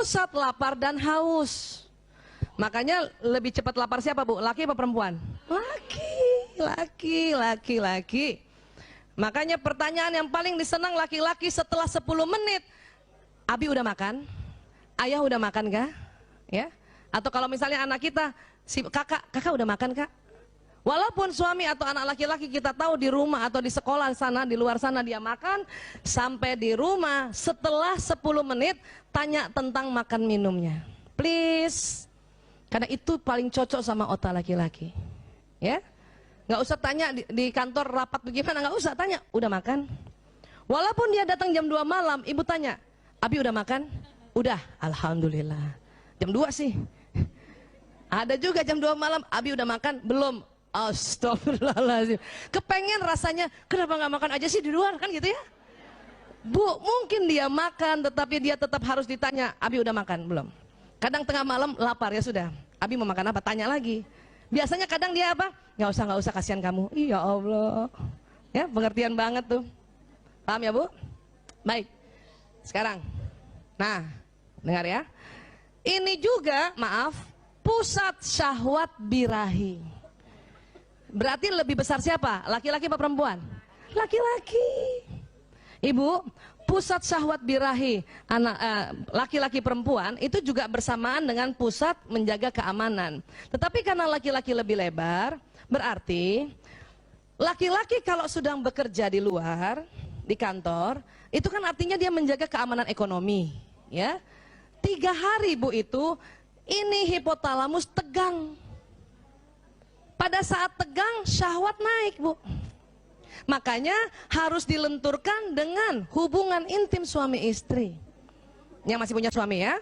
pusat lapar dan haus. Makanya lebih cepat lapar siapa, Bu? Laki apa perempuan? Laki. Makanya pertanyaan yang paling disenang laki-laki setelah 10 menit, Abi udah makan? Ayah udah makan kah? Ya? Atau kalau misalnya anak kita, si kakak udah makan kak? Walaupun suami atau anak laki-laki kita tahu di rumah atau di sekolah sana, di luar sana dia makan, sampai di rumah setelah 10 menit tanya tentang makan minumnya. Please. Karena itu paling cocok sama otak laki-laki. Ya? Nggak usah tanya di kantor rapat bagaimana, nggak usah tanya, udah makan? Walaupun dia datang jam 2 malam, ibu tanya, Abi udah makan? Udah, alhamdulillah. Jam 2 sih. Ada juga jam 2 malam, Abi udah makan? Belum. Astagfirullahaladzim. Kepengen rasanya, kenapa nggak makan aja sih di luar, kan gitu ya? Bu, mungkin dia makan, tetapi dia tetap harus ditanya, Abi udah makan? Belum. Kadang tengah malam lapar, ya sudah, Abi mau makan apa? Tanya lagi. Biasanya kadang dia apa? Nggak usah, kasihan kamu. Iya Allah. Ya, pengertian banget tuh. Paham ya Bu? Baik. Sekarang, nah, dengar ya. Ini juga, maaf, pusat syahwat birahi. Berarti lebih besar siapa? Laki-laki apa perempuan? Laki-laki. Ibu, pusat syahwat birahi anak laki-laki perempuan itu juga bersamaan dengan pusat menjaga keamanan. Tetapi karena laki-laki lebih lebar, berarti laki-laki kalau sedang bekerja di luar, di kantor, itu kan artinya dia menjaga keamanan ekonomi, ya. 3 hari Bu itu, ini hipotalamus tegang. Pada saat tegang, syahwat naik Bu. Makanya harus dilenturkan dengan hubungan intim suami istri. Yang masih punya suami ya,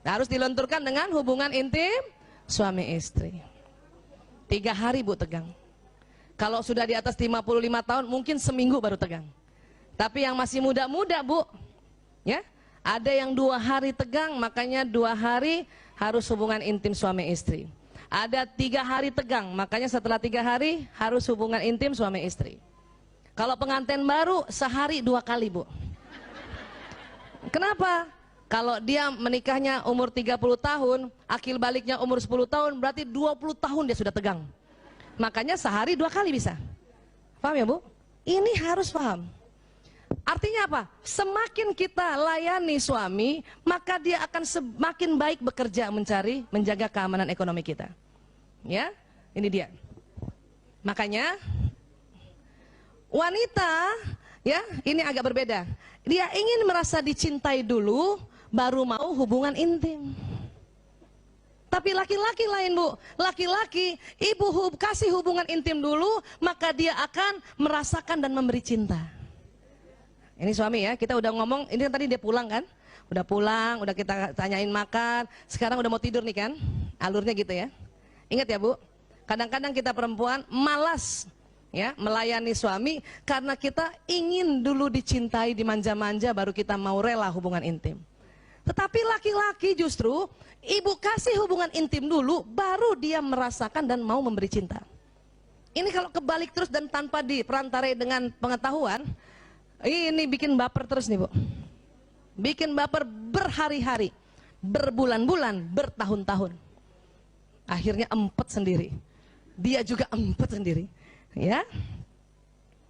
harus dilenturkan dengan hubungan intim suami istri. 3 hari Bu tegang. Kalau sudah di atas 55 tahun, mungkin seminggu baru tegang. Tapi yang masih muda-muda Bu, ya, ada yang 2 hari tegang, makanya 2 hari harus hubungan intim suami istri. Ada 3 hari tegang, makanya setelah 3 hari harus hubungan intim suami istri. Kalau pengantin baru sehari 2 kali Bu. Kenapa? Kalau dia menikahnya umur 30 tahun, akil baliknya umur 10 tahun, berarti 20 tahun dia sudah tegang. Makanya sehari 2 kali bisa. Paham ya Bu? Ini harus paham. Artinya apa? Semakin kita layani suami, maka dia akan semakin baik bekerja menjaga keamanan ekonomi kita. Ya, ini dia. Makanya wanita, ya, ini agak berbeda. Dia ingin merasa dicintai dulu, baru mau hubungan intim. Tapi laki-laki lain Bu, laki-laki ibu kasih hubungan intim dulu, maka dia akan merasakan dan memberi cinta. Ini suami ya, kita udah ngomong, ini kan tadi dia pulang kan? Udah pulang, udah kita tanyain makan, sekarang udah mau tidur nih kan? Alurnya gitu ya. Ingat ya Bu, kadang-kadang kita perempuan malas ya melayani suami karena kita ingin dulu dicintai, dimanja-manja, baru kita mau rela hubungan intim. Tetapi laki-laki justru ibu kasih hubungan intim dulu, baru dia merasakan dan mau memberi cinta. Ini kalau kebalik terus dan tanpa diperantarai dengan pengetahuan, ini bikin baper terus nih Bu. Bikin baper berhari-hari, berbulan-bulan, bertahun-tahun. Akhirnya empet sendiri. Dia juga empet sendiri. Ya.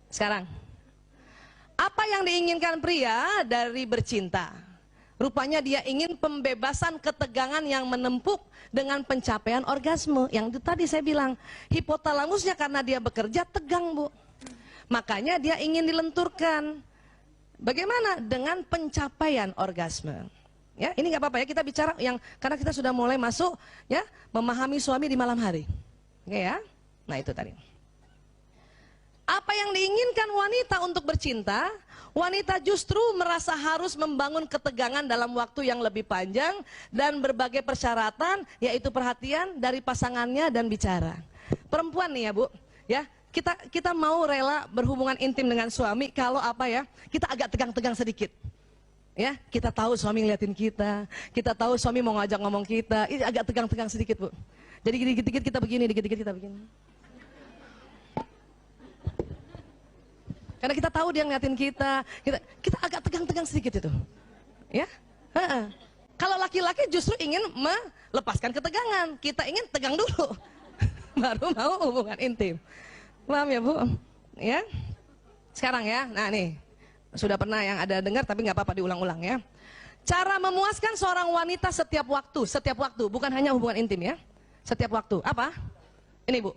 Sekarang, apa yang diinginkan pria dari bercinta? Rupanya dia ingin pembebasan ketegangan yang menempuk dengan pencapaian orgasme. Yang itu tadi saya bilang, hipotalamusnya karena dia bekerja tegang Bu. Makanya dia ingin dilenturkan. Bagaimana? Dengan pencapaian orgasme. Ya, ini nggak apa-apa ya, kita bicara yang karena kita sudah mulai masuk ya memahami suami di malam hari. Oke ya. Nah, itu tadi. Apa yang diinginkan wanita untuk bercinta? Wanita justru merasa harus membangun ketegangan dalam waktu yang lebih panjang dan berbagai persyaratan, yaitu perhatian dari pasangannya dan bicara. Perempuan nih ya Bu, ya, kita mau rela berhubungan intim dengan suami kalau apa ya, kita agak tegang-tegang sedikit. Ya, kita tahu suami ngeliatin kita tahu suami mau ngajak ngomong kita, ini agak tegang-tegang sedikit Bu. Jadi dikit-dikit kita begini, dikit-dikit kita begini. Karena kita tahu dia ngeliatin kita agak tegang-tegang sedikit itu. Ya? Kalau laki-laki justru ingin melepaskan ketegangan, kita ingin tegang dulu, baru mau hubungan intim. Paham ya Bu? Ya. Sekarang ya, nah nih, sudah pernah yang ada dengar tapi nggak apa-apa diulang-ulang ya. Cara memuaskan seorang wanita setiap waktu, bukan hanya hubungan intim ya. Setiap waktu, apa? Ini Bu.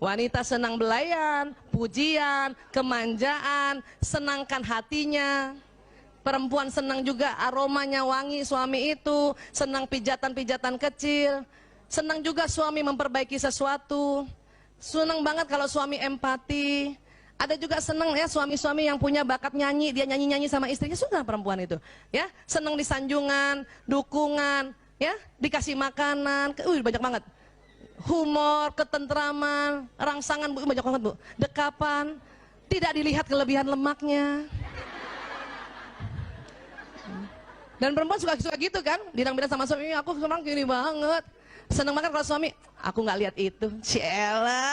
Wanita senang belayan, pujian, kemanjaan, senangkan hatinya. Perempuan senang juga aromanya wangi suami itu, senang pijatan-pijatan kecil, senang juga suami memperbaiki sesuatu. Senang banget kalau suami empati. Ada juga senang ya suami-suami yang punya bakat nyanyi, dia nyanyi-nyanyi sama istrinya, suka perempuan itu. Ya, senang disanjungan, dukungan, ya, dikasih makanan, banyak banget. Humor, ketentraman, rangsangan, Bu, banyak banget Bu. Dekapan, tidak dilihat kelebihan lemaknya. Dan perempuan suka gitu kan, bilang-bilang sama suami, aku senang gini banget. Seneng banget kalau suami, aku nggak lihat itu. Ciela.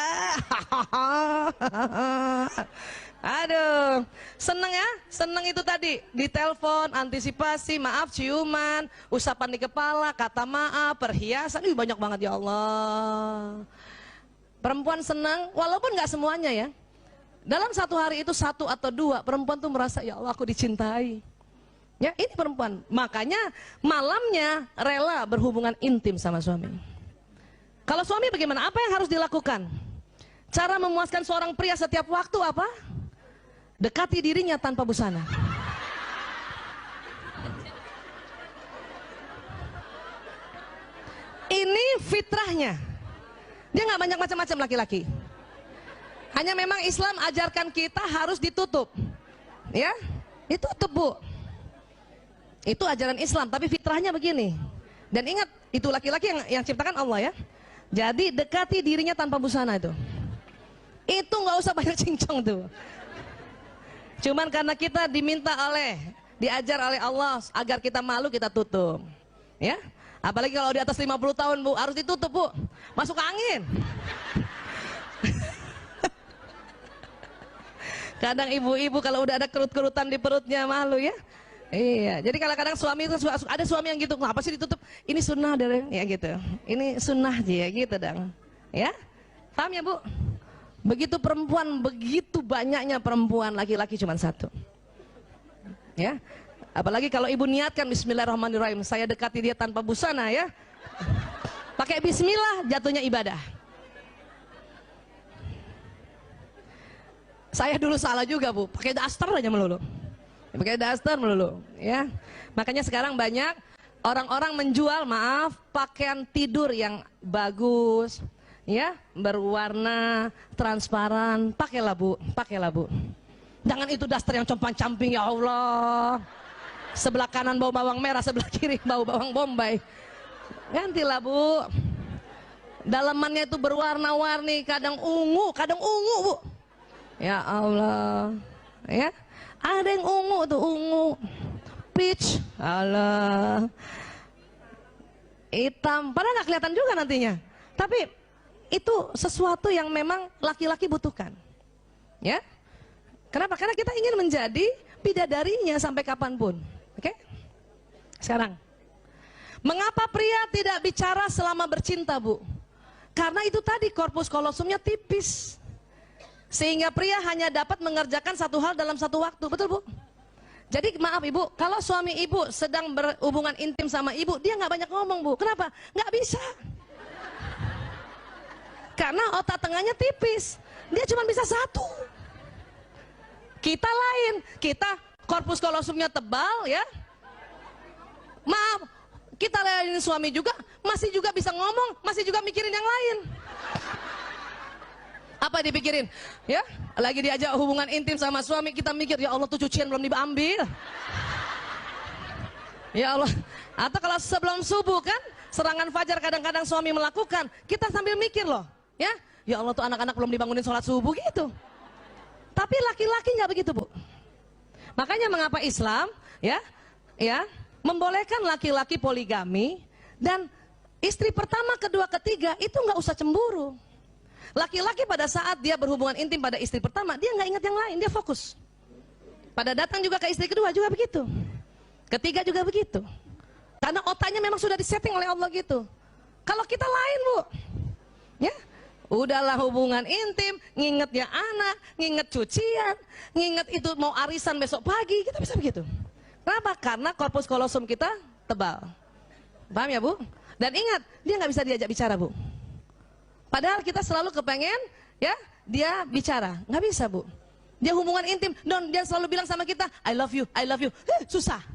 Aduh, seneng ya, seneng itu tadi. Ditelepon, antisipasi, maaf, ciuman, usapan di kepala, kata maaf, perhiasan, banyak banget ya Allah. Perempuan senang, walaupun nggak semuanya ya. Dalam satu hari itu 1 atau 2, perempuan tuh merasa, ya Allah aku dicintai. Ya, ini perempuan. Makanya malamnya rela berhubungan intim sama suami. Kalau suami bagaimana? Apa yang harus dilakukan? Cara memuaskan seorang pria setiap waktu apa? Dekati dirinya tanpa busana. Ini fitrahnya. Dia nggak banyak macam-macam laki-laki. Hanya memang Islam ajarkan kita harus ditutup. Ya, ditutup Bu. Itu ajaran Islam, tapi fitrahnya begini. Dan ingat, itu laki-laki yang ciptakan Allah ya. Jadi dekati dirinya tanpa busana itu. Itu nggak usah banyak cincong tuh. Cuman karena kita diajar oleh Allah agar kita malu, kita tutup. Ya. Apalagi kalau di atas 50 tahun Bu, harus ditutup Bu. Masuk angin. Kadang ibu-ibu kalau udah ada kerut-kerutan di perutnya malu ya. Iya, jadi kadang-kadang suami itu ada suami yang gitu, ngapa sih ditutup? Ini sunnah deh, ya gitu. Ini sunnah dia, gitu dong. Ya, paham ya Bu? Begitu perempuan, begitu banyaknya perempuan, laki-laki cuma 1. Ya, apalagi kalau ibu niatkan Bismillahirrahmanirrahim, saya dekati dia tanpa busana ya. Pakai Bismillah, jatuhnya ibadah. Saya dulu salah juga Bu, pakai daster aja melulu. Pakai daster melulu ya. Makanya sekarang banyak orang-orang menjual, maaf, pakaian tidur yang bagus ya, berwarna transparan. Pakailah Bu, pakailah Bu. Jangan itu daster yang compang-camping ya Allah. Sebelah kanan bau bawang merah, sebelah kiri bau bawang bombay. Gantilah Bu. Dalamannya itu berwarna-warni, kadang ungu Bu. Ya Allah. Ya. Ada yang ungu tuh, ungu, peach, alah, hitam, padahal nggak kelihatan juga nantinya. Tapi itu sesuatu yang memang laki-laki butuhkan, ya. Kenapa? Karena kita ingin menjadi bidadarinya sampai kapanpun. Oke? Sekarang, mengapa pria tidak bicara selama bercinta Bu? Karena itu tadi korpus kolosumnya tipis. Sehingga pria hanya dapat mengerjakan satu hal dalam satu waktu, betul Bu? Jadi maaf Ibu, kalau suami Ibu sedang berhubungan intim sama Ibu, dia nggak banyak ngomong Bu. Kenapa? Nggak bisa. Karena otak tengahnya tipis, dia cuma bisa 1. Kita lain, kita korpus kolosumnya tebal ya. Maaf, kita layanin suami juga, masih juga bisa ngomong, masih juga mikirin yang lain. Apa dipikirin? Ya, lagi diajak hubungan intim sama suami, kita mikir, ya Allah tuh cucian belum diambil. Ya Allah. Atau kalau sebelum subuh kan, serangan fajar kadang-kadang suami melakukan, kita sambil mikir loh, ya. Ya Allah tuh anak-anak belum dibangunin sholat subuh gitu. Tapi laki-laki nggak begitu Bu. Makanya mengapa Islam, ya, membolehkan laki-laki poligami dan istri pertama, kedua, ketiga itu nggak usah cemburu. Laki-laki pada saat dia berhubungan intim pada istri pertama, dia nggak ingat yang lain, dia fokus. Pada datang juga ke istri kedua juga begitu. Ketiga juga begitu. Karena otak otaknya memang sudah disetting oleh Allah gitu. Kalau kita lain, Bu. Ya. Udahlah hubungan intim, ngingetnya anak, nginget cucian, nginget itu mau arisan besok pagi, kita bisa begitu. Kenapa? Karena korpus kolosum kita tebal. Paham ya, Bu? Dan ingat, dia nggak bisa diajak bicara, Bu. Padahal kita selalu kepengen, ya, dia bicara. Nggak bisa, Bu. Dia hubungan intim, dia selalu bilang sama kita, I love you, I love you. Susah.